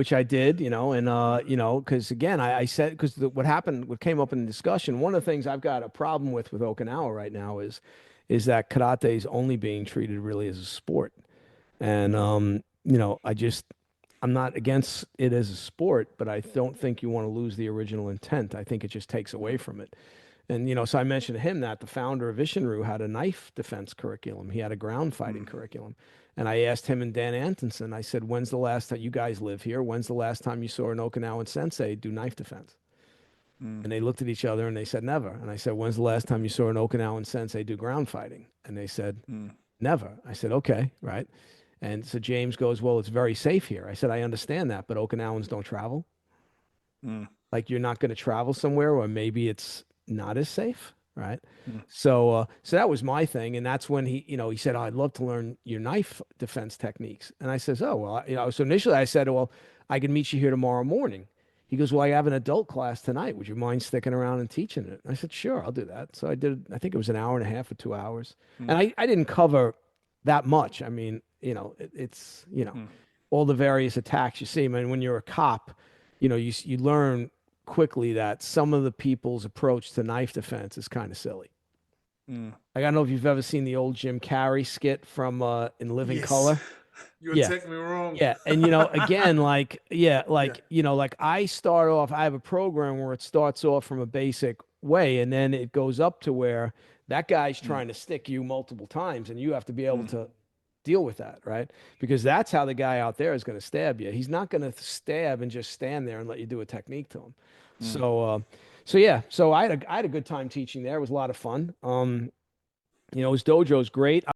which I did, and because again, I said because what happened, what came up in the discussion, one of the things I've got a problem with Okinawa right now is that karate is only being treated really as a sport, and Mm, I'm not against it as a sport, but I don't think you want to lose the original intent. I think it just takes away mm, from it. And so I mentioned to him that the founder of Ishinru had a knife defense curriculum. He had a ground fighting mm, curriculum. And I asked him and Dan Antonson, I said, when's the last time you guys live here? When's the last time you saw an Okinawan sensei do knife defense? mm, And they looked at each other and they said, never. And I said, when's the last time you saw an Okinawan sensei do ground fighting? And they said, mm, never. I said, okay, right. And so James goes, well, it's very safe here. I said, I understand that, but Okinawans don't travel. mm, Like you're not going to travel somewhere where maybe it's not as safe, right? mm, So that was my thing, and that's when he said, oh, I'd love to learn your knife defense techniques, and I says, oh well, so initially I said, well, I can meet you here tomorrow morning. He goes, well, I have an adult class tonight. Would you mind sticking around and teaching it? I said, sure, I'll do that. So I did. I think it was an hour and a half or 2 hours, and mm, I didn't cover that much. I mean, it's mm, all the various attacks you see. I mean, when you're a cop, you learn quickly that some of the people's approach to knife defense is kind of silly. mm. Like, I don't know if you've ever seen the old Jim Carrey skit from In Living Yes, Color. you Yeah. attacked me wrong. Yeah. And again, like, yeah, Yeah. like I start off, I have a program where it starts off from a basic way and then it goes up to where that guy's Mm, trying to stick you multiple times and you have to be able mm, to deal with that, right? Because that's how the guy out there is going to stab you. He's not going to stab and just stand there and let you do a technique to him. mm. So yeah, so I had a good time teaching there. It was a lot of fun. His dojo's great.